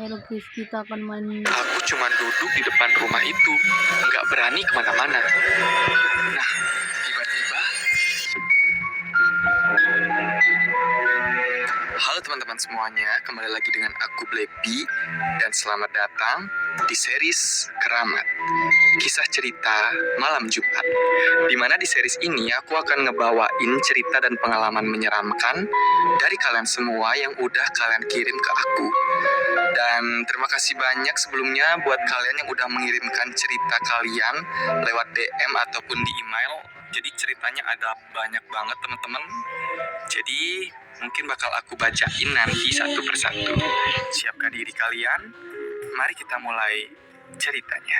guys, kita akan main. Aku cuma duduk di depan rumah itu, nggak berani kemana-mana. Nah, tiba-tiba, halo teman-teman semuanya, kembali lagi dengan aku Blackbee dan selamat datang di series Keramat, kisah cerita malam Jumat. Dimana di series ini aku akan ngebawain cerita dan pengalaman menyeramkan dari kalian semua yang udah kalian kirim ke aku. Dan terima kasih banyak sebelumnya buat kalian yang udah mengirimkan cerita kalian lewat DM ataupun di email. Jadi ceritanya ada banyak banget teman-teman. Jadi mungkin bakal aku bacain nanti satu persatu. Siapkan diri kalian, mari kita mulai ceritanya.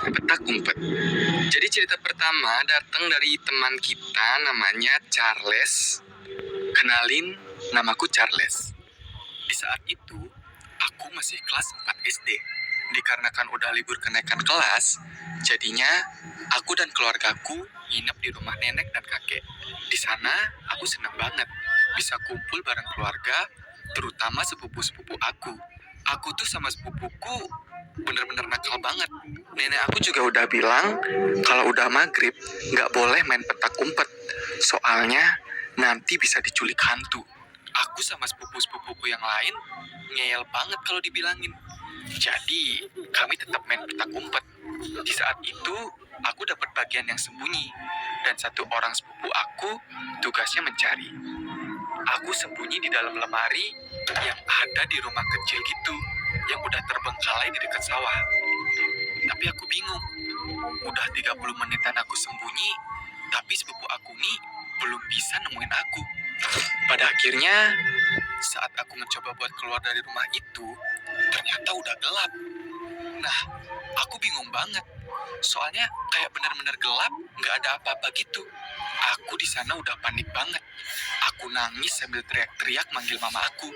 Petak umpet. Jadi cerita pertama datang dari teman kita namanya Charles. Kenalin, namaku Charles. Di saat itu, aku masih kelas 4 SD. Dikarenakan udah libur kenaikan kelas, jadinya aku dan keluargaku nginep di rumah nenek dan kakek. Di sana, aku senang banget bisa kumpul bareng keluarga, terutama sepupu-sepupu aku. Aku tuh sama sepupuku bener-bener nakal banget. Nenek aku juga udah bilang kalau udah maghrib nggak boleh main petak umpet, soalnya nanti bisa diculik hantu. Aku sama sepupu-sepupuku yang lain ngeyel banget kalau dibilangin. Jadi kami tetap main petak umpet. Di saat itu aku dapat bagian yang sembunyi, dan satu orang sepupu aku tugasnya mencari. Aku sembunyi di dalam lemari yang ada di rumah kecil gitu, yang udah terbengkalai di dekat sawah. Tapi aku bingung. Udah 30 menitan aku sembunyi, tapi sepupu aku nih belum bisa nemuin aku. Pada akhirnya, saat aku mencoba buat keluar dari rumah itu, ternyata udah gelap. Nah, aku bingung banget. Soalnya kayak benar-benar gelap, nggak ada apa-apa gitu. Aku di sana udah panik banget. Aku nangis sambil teriak-teriak manggil mama aku.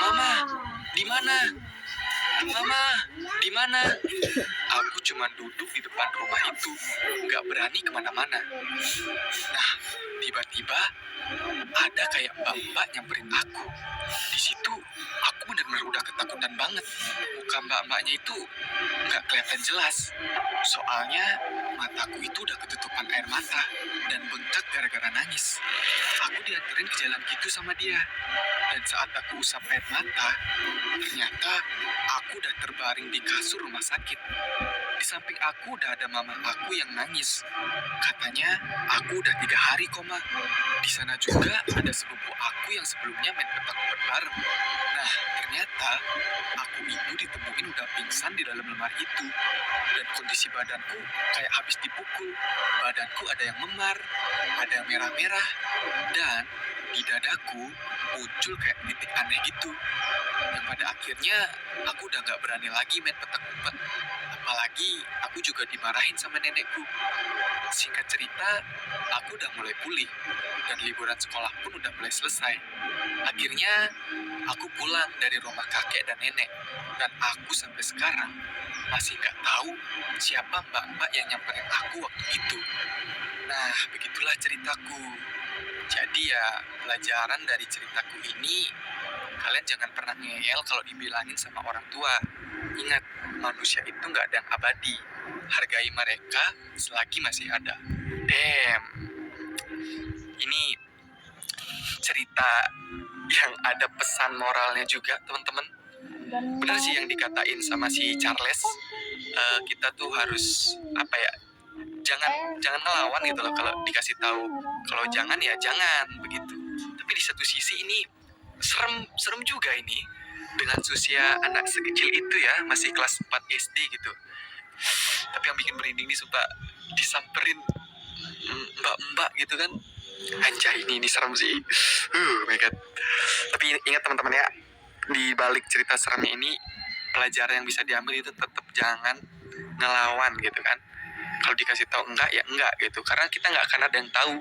Mama, di mana? Mama, di mana? Aku cuma duduk di depan rumah itu, nggak berani kemana-mana. Nah, tiba-tiba ada kayak mbak-mbak nyamperin aku. Di situ aku benar-benar udah ketakutan banget. Muka mbak-mbaknya itu nggak kelihatan jelas. Soalnya mataku itu udah ketutupan air mata dan bengkak gara-gara nangis. Aku dianterin ke jalan gitu sama dia. Dan saat aku usap air mata, ternyata aku udah terbaring di kasur rumah sakit. Di samping aku udah ada mama aku yang nangis. Katanya aku udah 3 hari koma. Di sana juga ada sepupu aku yang sebelumnya main petak umpet bareng. Nah, ternyata aku itu ditemuin udah pingsan di dalam lemari itu. Dan kondisi badanku kayak habis dipukul. Badanku ada yang memar, ada yang merah-merah, dan di dadaku muncul kayak titik aneh gitu. Yang pada akhirnya aku udah gak berani lagi main petak umpet. Apalagi aku juga dimarahin sama nenekku. Singkat cerita, aku udah mulai pulih dan liburan sekolah pun udah mulai selesai. Akhirnya aku pulang dari rumah kakek dan nenek, dan aku sampai sekarang masih gak tahu siapa mbak-mbak yang nyamperin aku waktu itu. Nah, begitulah ceritaku. Jadi ya, pelajaran dari ceritaku ini, kalian jangan pernah ngeyel kalau dibilangin sama orang tua. Ingat, manusia itu nggak ada yang abadi. Hargai mereka selagi masih ada. Damn. Ini cerita yang ada pesan moralnya juga, teman-teman. Benar sih yang dikatain sama si Charles. Kita tuh harus apa ya? Jangan ngelawan gitu loh kalau dikasih tahu. Kalau jangan ya jangan begitu. Tapi di satu sisi ini serem juga ini dengan usia anak sekecil itu ya, masih kelas 4 SD gitu. Tapi yang bikin merinding nih sumpah disamperin mbak-mbak gitu kan. Anjay, ini serem sih. My God. Tapi ingat teman-teman ya, di balik cerita seremnya ini pelajaran yang bisa diambil itu tetap jangan ngelawan gitu kan. Kalau dikasih tahu enggak ya enggak gitu, karena kita nggak akan ada yang tahu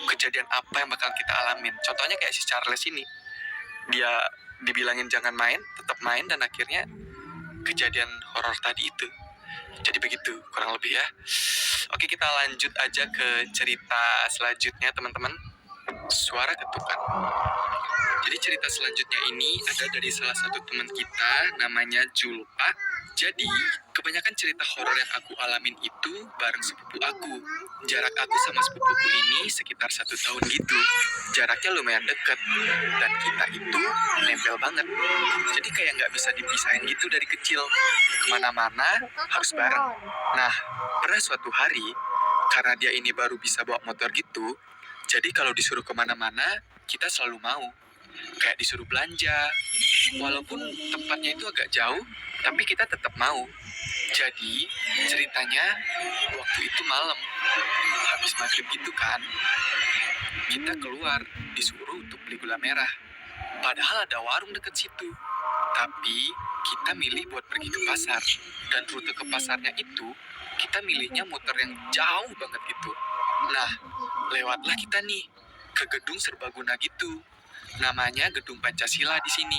kejadian apa yang bakal kita alamin. Contohnya kayak si Charles ini, dia dibilangin jangan main, tetap main, dan akhirnya kejadian horor tadi itu. Jadi begitu kurang lebih ya. Oke, kita lanjut aja ke cerita selanjutnya teman-teman. Suara ketukan. Jadi cerita selanjutnya ini ada dari salah satu teman kita namanya Julpa. Jadi kebanyakan cerita horor yang aku alamin itu bareng sepupu aku. Jarak aku sama sepupuku ini sekitar 1 tahun gitu. Jaraknya lumayan dekat dan kita itu nempel banget. Jadi kayak nggak bisa dipisahin gitu dari kecil. Kemana-mana harus bareng. Nah, pernah suatu hari karena dia ini baru bisa bawa motor gitu, jadi kalau disuruh kemana-mana kita selalu mau. Kayak disuruh belanja, walaupun tempatnya itu agak jauh, tapi kita tetap mau. Jadi ceritanya waktu itu malam, habis maghrib gitu kan, kita keluar disuruh untuk beli gula merah. Padahal ada warung deket situ, tapi kita milih buat pergi ke pasar. Dan rute ke pasarnya itu kita milihnya muter yang jauh banget gitu. Nah, lewatlah kita nih ke gedung serbaguna gitu. Namanya Gedung Pancasila di sini.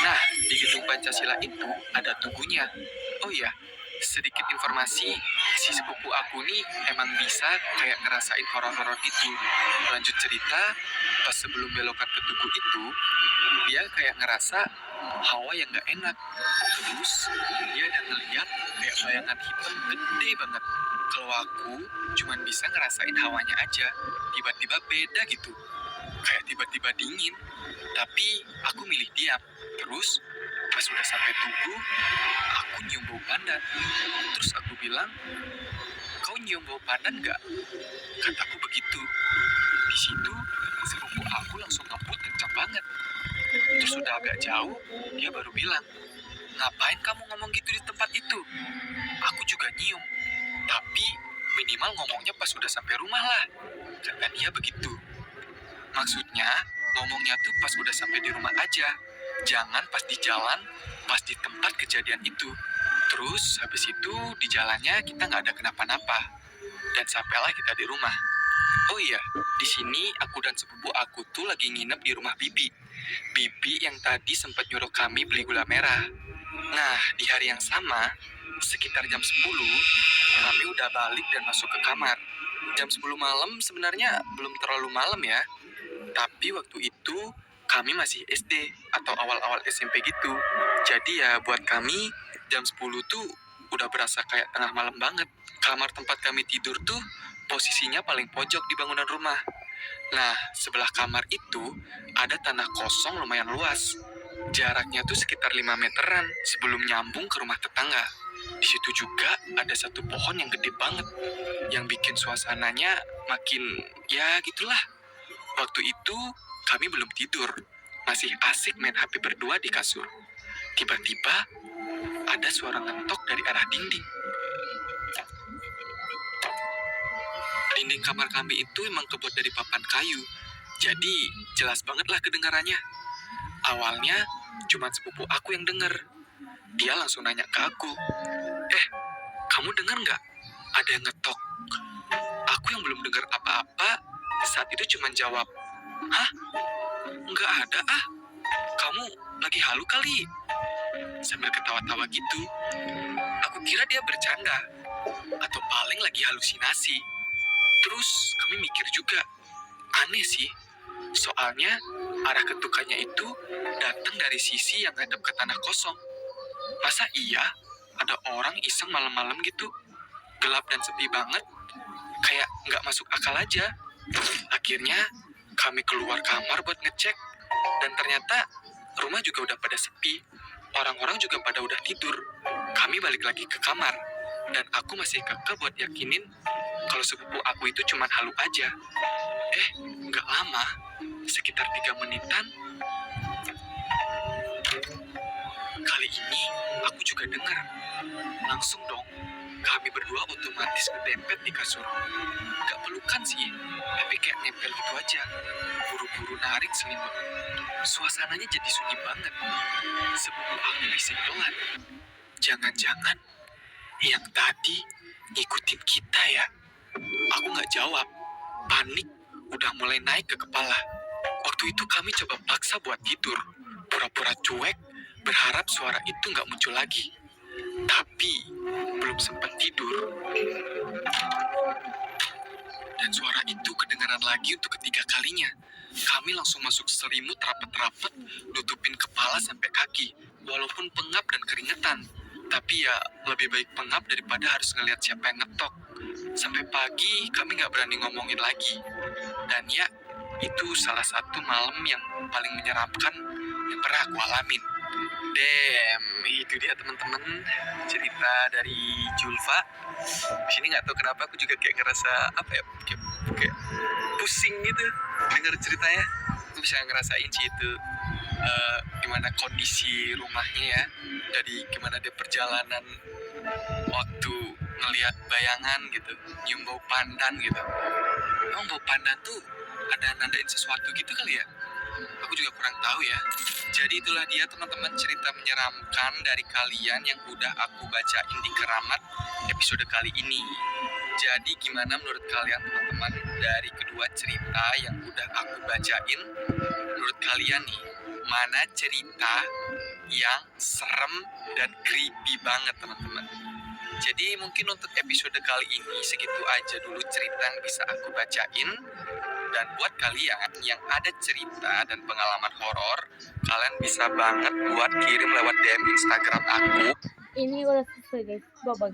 Nah, di Gedung Pancasila itu ada tugunya. Oh iya, sedikit informasi, si sepupu aku nih emang bisa kayak ngerasain horor-horor gitu. Lanjut cerita, pas sebelum belokan ke tugu itu, dia kayak ngerasa hawa yang gak enak. Terus, dia ada ngeliat kayak bayangan hitam gede banget. Kalau aku cuman bisa ngerasain hawanya aja, tiba-tiba beda gitu. Kayak tiba-tiba dingin, tapi aku milih diam. Terus, pas udah sampai tugu, aku nyium bau pandan. Terus aku bilang, kau nyium bau pandan gak? Kataku begitu. Di situ, sepupu aku langsung ngebut kencang banget. Terus udah agak jauh, dia baru bilang, ngapain kamu ngomong gitu di tempat itu? Aku juga nyium, tapi minimal ngomongnya pas udah sampai rumah lah. Kata dia begitu. Maksudnya, ngomongnya tuh pas udah sampai di rumah aja. Jangan pas di jalan, pas di tempat kejadian itu. Terus habis itu di jalannya kita nggak ada kenapa-napa. Dan sampailah kita di rumah. Oh iya, di sini aku dan sepupu aku tuh lagi nginep di rumah Bibi. Bibi yang tadi sempat nyuruh kami beli gula merah. Nah, di hari yang sama, sekitar jam 10, kami udah balik dan masuk ke kamar. Jam 10 malam sebenarnya belum terlalu malam ya. Tapi waktu itu kami masih SD atau awal-awal SMP gitu. Jadi ya buat kami jam 10 tuh udah berasa kayak tengah malam banget. Kamar tempat kami tidur tuh posisinya paling pojok di bangunan rumah. Nah, sebelah kamar itu ada tanah kosong lumayan luas. Jaraknya tuh sekitar 5 meteran sebelum nyambung ke rumah tetangga. Di situ juga ada satu pohon yang gede banget, yang bikin suasananya makin ya gitulah. Waktu itu kami belum tidur, masih asik main HP berdua di kasur. Tiba-tiba ada suara ngetok dari arah dinding. Dinding kamar kami itu emang kebuat dari papan kayu, jadi jelas banget lah kedengarannya. Awalnya cuma sepupu aku yang denger. Dia langsung nanya ke aku, kamu denger nggak? Ada yang ngetok. Aku yang belum dengar apa-apa, saat itu cuma jawab, hah? Nggak ada ah. Kamu lagi halu kali. Sambil ketawa-tawa gitu. Aku kira dia bercanda, atau paling lagi halusinasi. Terus kami mikir juga, aneh sih. Soalnya arah ketukannya itu datang dari sisi yang hadap ke tanah kosong. Masa iya ada orang iseng malam-malam gitu? Gelap dan sepi banget, kayak nggak masuk akal aja. Akhirnya kami keluar kamar buat ngecek, dan ternyata rumah juga udah pada sepi. Orang-orang juga pada udah tidur. Kami balik lagi ke kamar, dan aku masih kekeh buat yakinin kalau sepupu aku itu cuma halu aja. Nggak lama, sekitar 3 menitan, kali ini aku juga dengar. Langsung dong, kami berdua otomatis ketempet di kasur. Gak pelukan sih, tapi kayak nempel gitu aja. Buru-buru narik selimut. Suasananya jadi sunyi banget. Sebelum aku kesimpulan, jangan-jangan yang tadi ngikutin kita ya. Aku gak jawab. Panik udah mulai naik ke kepala. Waktu itu kami coba paksa buat tidur. Pura-pura cuek, berharap suara itu gak muncul lagi. Tapi belum sempat tidur, dan suara itu kedengaran lagi untuk ketiga kalinya. Kami langsung masuk selimut rapet-rapet, nutupin kepala sampai kaki. Walaupun pengap dan keringetan, tapi ya lebih baik pengap daripada harus ngeliat siapa yang ngetok. Sampai pagi kami gak berani ngomongin lagi. Dan ya, itu salah satu malam yang paling menyeramkan yang pernah aku alamin. Itu dia teman-teman, cerita dari Julfa. Di sini nggak tahu kenapa aku juga kayak ngerasa apa ya, kayak pusing gitu dengar ceritanya. Aku bisa ngerasain sih itu gimana kondisi rumahnya ya, dari gimana dia perjalanan waktu ngelihat bayangan gitu, nyium bau pandan gitu. Emang bau pandan tuh ada nandain sesuatu gitu kali ya? Aku juga kurang tahu ya. Jadi itulah dia teman-teman cerita menyeramkan dari kalian yang udah aku bacain di Keramat episode kali ini. Jadi gimana menurut kalian teman-teman dari kedua cerita yang udah aku bacain? Menurut kalian nih, mana cerita yang serem dan creepy banget teman-teman? Jadi mungkin untuk episode kali ini segitu aja dulu cerita yang bisa aku bacain. Dan buat kalian yang ada cerita dan pengalaman horor, kalian bisa banget buat kirim lewat DM Instagram aku. Ini udah selesai guys, bye guys.